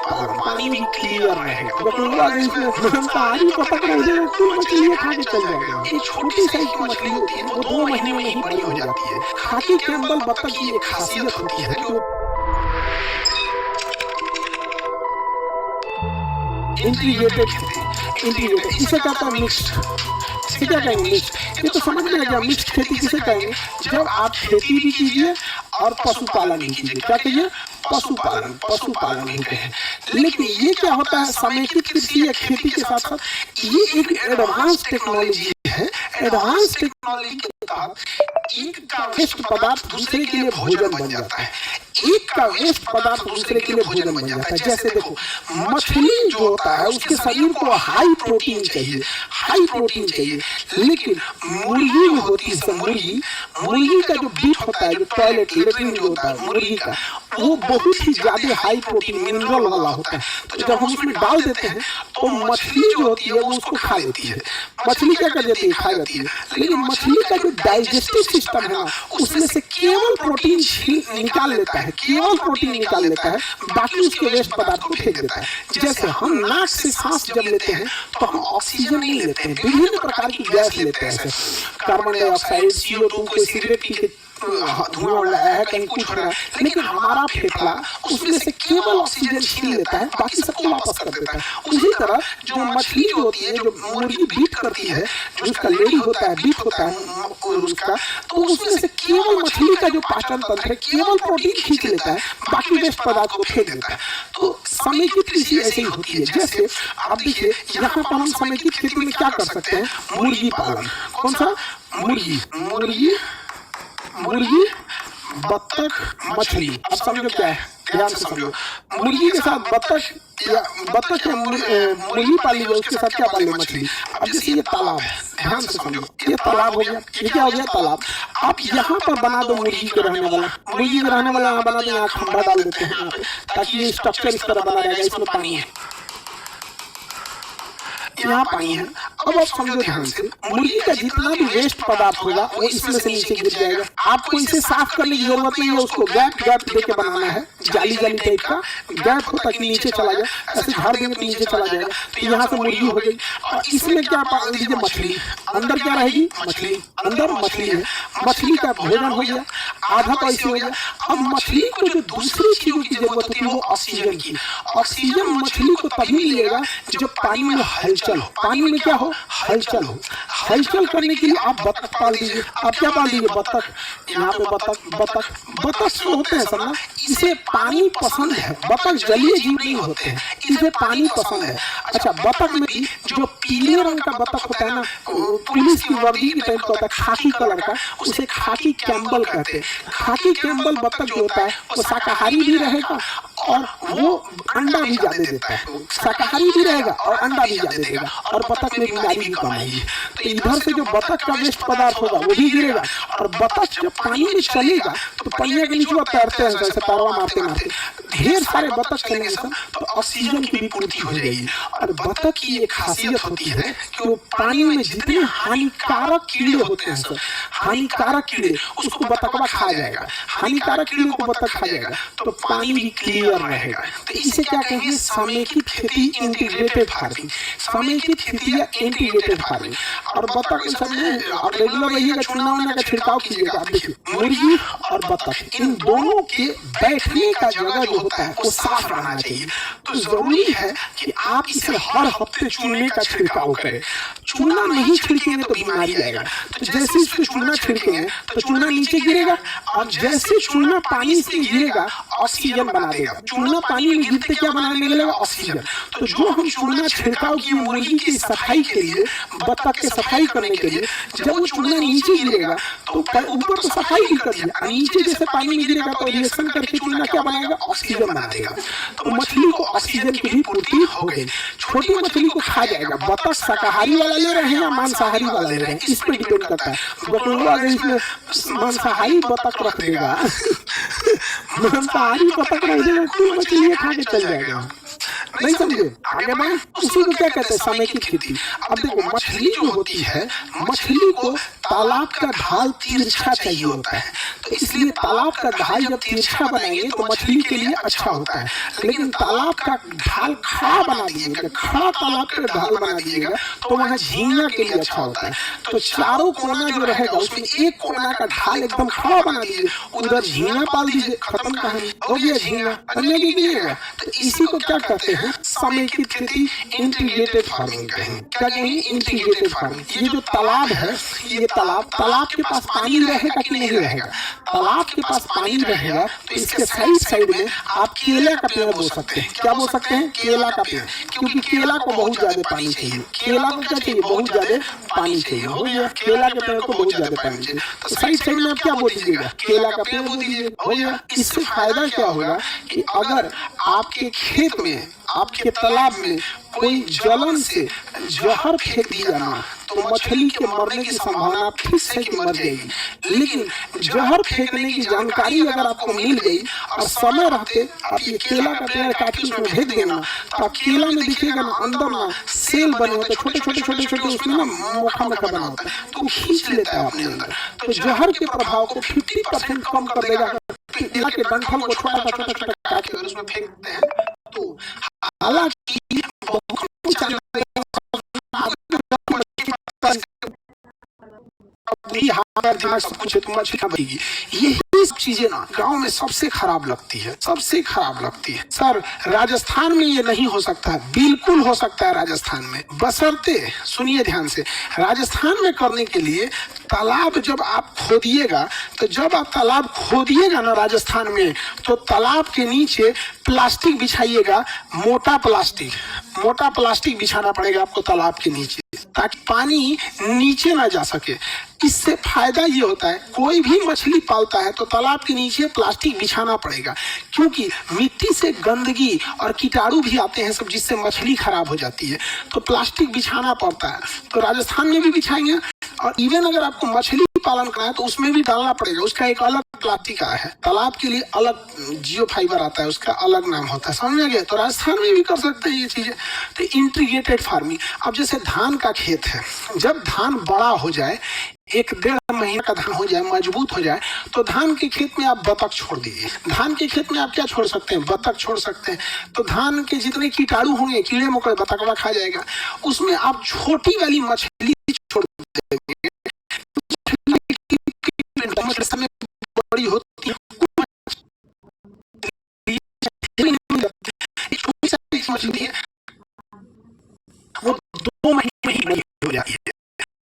पानी भी क्लियर रहेगा। पानी पटक रहेगा, कुल मछलियाँ खा के चल जाएगा। एक छोटी साइज की मछली होती है, वो 2 महीने में ही बड़ी हो जाती है। खाकी कैम्बल बतख की एक खासियत होती है कि वो इंटीग्रेटेड इसे कहता है मिक्स्ड। इसे क्या कहेंगे? मिक्स्ड। ये तो समझ में आ गया, मिक्स्ड खेती किसे कहेंगे? जब आप खेती भी कीजिए और पशुपालन भी कीजिए। क्या कहिए? पशुपालन ही कहें। लेकिन ये क्या होता है? समेकित कृषि या खेती के साथ साथ ये एक एडवांस टेक्नोलॉजी है। एडवांस टेक्नोलॉजी के तहत एक का वेस्ट पदार्थ दूसरे के लिए भोजन बन जाता है। एक का वेस्ट पदार्थ दूसरे के लिए भोजन बन जाता है। जैसे देखो, मछली जो होता है उसके शरीर को हाई प्रोटीन चाहिए, लेकिन मुर्गी जो होती है, मुर्गी का जो बीफ होता है, जो टॉयलेट लेट्रिन जो होता है मुर्गी का, वो बहुत ही ज्यादा हाई प्रोटीन मिनरल वाला होता है। तो जब हम उसमें डाल देते हैं तो मछली जो होती है वो उसको खा लेती है। मछली क्या कर देती है? खा जाती है। लेकिन मछली का जो डाइजेस्टिव सिस्टम है ना, उसमें से केवल प्रोटीन निकाल लेता है, बाकी उसके वेस्ट पदार्थ को फेंक देता है। जैसे हम नाक से सांस जब लेते हैं तो हम ऑक्सीजन नहीं लेते हैं, विभिन्न प्रकार की गैस लेते हैं, कार्बन डाइऑक्साइड, CO2, कोई सिगरेट पी के धुआं उड़ रहा है, कहीं कुछ हो रहा है, लेकिन हमारा फेफड़ा उसमें से केवल ऑक्सीजन छीन लेता है, बाकी सबको वापस कर देता है। उसी तरह जो मछली जो होती है, जो मुर्गी बीट करती है, जो उसका लेडी होता है, बीट होता है उसका, तो उसमें से केवल मछली का जो पाचन तंत्र है केवल प्रोटीन खींच लेता है, बाकी वेस्ट पदार्थ को फेंक देता है। तो समेकित कृषि ऐसे ही होती है। जैसे आप देखिए, यहाँ पर हम समेकित खेती में क्या कर सकते हैं? मुर्गी पालन। कौन सा? मुर्गी, बत्तख, मछली। अब समझो क्या है, ध्यान से समझो। मुर्गी के साथ बत्तख या मुर्गी पाल लीजिए, उसके साथ क्या पाल लीजिए? मछली। अब जैसे ये तालाब है, ध्यान से समझो, ये तालाब हो गया। ये क्या हो गया? तालाब। आप यहाँ पर बना दो मुर्गी के रहने वाला, यहाँ बना दो, यहाँ खंभा डाल देते हैं ताकि ये स्ट्रक्चर इस तरह बना रहेगा। इसमें पानी है, यहाँ पानी है। अब आप समझो ध्यान से, मुर्गी का जितना भी वेस्ट पदार्थ होगा वो इसमें से नीचे गिर जाएगा। आपको इसे साफ करने की जरूरत नहीं है, उसको गैप देके बनाना है, जाली टाइप का गैप हो ताकि नीचे चला जाए। ऐसे झाड़ देंगे तो नीचे चला जाएगा। तो यहाँ से मुर्गी हो गई, और इसमें क्या पाल लीजिए? मछली। अंदर क्या रहेगी? मछली। अंदर मछली है, मछली का भोजन हो गया, आधा तो ऐसे हो गया। अब मछली को जो दूसरी चीजों की जरूरत होती है वो ऑक्सीजन की। ऑक्सीजन मछली को तभी मिलेगा जब पानी में हलचल हो। पानी में क्या हो? हलचल हो। हलचल करने के लिए आप बतख पाल दीजिए। आप क्या पाल दीजिए? बतख। यहाँ पे बतख जो होते हैं सब ना, इसे पानी पसंद है। बतख जलीय जीव नहीं होते हैं, इसे पानी पसंद है। अच्छा, बतख में भी जो पीले रंग का बतख होता है ना, पुलिस की वर्दी की टाइप का होता है, खाकी कलर का, उसे खाकी कैम्बल कहते हैं। खाकी कैम्बल बतख जो होता है वो शाकाहारी भी रहेगा और वो अंडा भी ज्यादा देता है। शाकाहारी भी रहेगा और अंडा भी ज्यादा देगा, और बतख में बीमारी भी कम आएगी। तो इधर से जो बतख का वेस्ट पदार्थ होगा वो भी गिरेगा, और बतख जब पानी में चलेगा तो पहिया के नीचे तैरते हैं, जैसे पैरवा मारते ढेर सारे बतख चलेंगे सब, तो ऑक्सीजन की भी पूर्ति हो जाएगी। और बतख की एक खासियत होती है कि वो पानी में जितने हानिकारक कीड़े होते हैं सर, हानिकारक कीड़े, उसको बतखवा खा जाएगा। हानिकारक कीड़े को बतख खा जाएगा तो पानी भी क्लियर रहेगा। तो इसे क्या कहेंगे? समेकित खेती, इंटीग्रेटेड फार्मिंग। समेकित खेती या इंटीग्रेटेड फार्मिंग। और बतख में आप रेगुलर रहिएगा, चूना का छिड़काव कीजिएगा। आप देखिए, मुर्गी और बतख, इन दोनों के बैठने का जगह जो होता है वो साफ रहना चाहिए। तो जरूरी है कि आप इसे हर हफ्ते चूने का छिड़काव करें। चूना नहीं छिड़केंगे तो बीमारी आएगा। तो जैसे इसको चूना छिड़केंगे तो चूना नीचे गिरेगा, और जैसे चूना पानी से गिरेगा ऑक्सीजन बना देगा। चूना पानी में गिरते क्या बनाने लगेगा? ऑक्सीजन। तो जो हम चूना छिड़काव किए मुर्गी की सफाई के लिए, बतख के सफाई करने के लिए, जब वो चूना नीचे गिरेगा तो ऊपर तो सफाई भी कर दिया, नीचे जैसे पानी में गिरेगा तो रिएक्शन करके चूना क्या बनाएगा? ऑक्सीजन बना देगा। तो मछली को ऑक्सीजन की भी पूर्ति हो गई। छोटी मछली को खा जाएगा। बतख शाकाहारी वाला ले रहे हैं या मांसाहारी वाला ले रहे हैं, इस पर डिपेंड करता है। बटुआ इसमें मांसाहारी बतख रख देगा, मांसाहारी बतख रख देगा, कुल मछलियाँ खा के चल जाएगा। नहीं समझे, आगे बढ़े। उसी को क्या कहते हैं, समेकित खेती। अब देखो मछली जो होती है, मछली को तालाब का ढाल तिरछा चाहिए होता है, तो इसलिए तालाब का ढाल जब तिरछा बनाएंगे तो मछली के लिए अच्छा होता है। लेकिन तालाब का ढाल खड़ा बना दिएगा, खड़ा तालाब का ढाल बना दिएगा तो वहाँ झींगा के लिए अच्छा होता है। तो चारों कोना जो रहेगा उसमें एक कोना का ढाल एकदम खड़ा बना दीजिए, उधर झींगा पाल दीजिए, खत्म कहानी, हो गया झींगा। अन्य कीजिएगा। तो इसी को क्या कहते हैं, समेकित खेती, इंटीग्रेटेड फार्मिंग कहेंगे। क्या कहेंगे, इंटीग्रेटेड फार्मिंग। ये जो तालाब है, ये तालाब के पास पानी रहेगा कि नहीं रहेगा, तालाब के पास पानी रहेगा तो इसके साइड में आप केला का पेड़ बो सकते हैं। क्या बो सकते हैं, केला का पेड़, क्योंकि केला को बहुत ज्यादा पानी चाहिए। केला को क्या चाहिए, बहुत ज्यादा पानी चाहिए। हो गया, केला के पेड़ को बहुत ज्यादा पानी चाहिए, तो साइड में आप क्या बो दीजिएगा, केला का पेड़ बो दीजिए। हो गया। इससे फायदा क्या होगा कि अगर आपके खेत में, आपके तालाब में कोई जलन से जहर फेंक दिया ना, तो मछली के मरने की संभावना फिक्स है कि मर जाएगी। लेकिन जहर फेंकने की जानकारी अगर आपको मिल गई और समय रहते आप ये केला का पेड़ काट के उसमें फेंक देना, तो आप केला में दिखेगा ना, अंदर ना सेल बने होते, छोटे छोटे उसमें ना मोखा बना होता है, तो खींच लेता है अपने अंदर। तो जहर के प्रभाव को 50% कम कर देगा। केला के डंठल को छोटा छोटा काट के उसमें फेंक देते हैं। तो हालांकि यही सब चीजें ना गांव में सबसे खराब लगती है, सबसे खराब लगती है। सर राजस्थान में ये नहीं हो सकता है, बिल्कुल हो सकता है राजस्थान में, बशर्ते, सुनिए ध्यान से, राजस्थान में करने के लिए तालाब जब आप खोदिएगा, तो जब आप तालाब खोदिएगा ना राजस्थान में, तो तालाब के नीचे प्लास्टिक बिछाइएगा, मोटा प्लास्टिक बिछाना पड़ेगा आपको तालाब के नीचे, ताकि पानी नीचे ना जा सके। इससे फायदा ये होता है, कोई भी मछली पालता है तो तालाब के नीचे प्लास्टिक बिछाना पड़ेगा, क्योंकि मिट्टी से गंदगी और कीटाणु भी आते हैं सब, जिससे मछली खराब हो जाती है, तो प्लास्टिक बिछाना पड़ता है। तो राजस्थान में भी बिछाएंगे, और इवन अगर आपको मछली पालन करना है तो उसमें भी डालना पड़ेगा, उसका एक अलग प्लास्टिक है, तालाब के लिए अलग जियो फाइबर आता है, उसका अलग नाम होता है, समझ में गया। तो राजस्थान में भी कर सकते हैं ये चीजें। तो इंटीग्रेटेड फार्मिंग। अब जैसे धान का खेत है, जब धान बड़ा हो जाए, 1-1.5 महीने का धान हो जाए, मजबूत हो जाए, तो धान के खेत में आप बतख छोड़ दीजिए। धान के खेत में आप क्या छोड़ सकते हैं, बतख छोड़ सकते हैं। तो धान के जितने कीटाणु होंगे, कीड़े मकोड़े, बतखवा खा जाएगा। उसमें आप छोटी वाली मछली छोड़ देंगे, समय बड़ी होती है, छोटी सी मछली है, वो 2 महीने में ही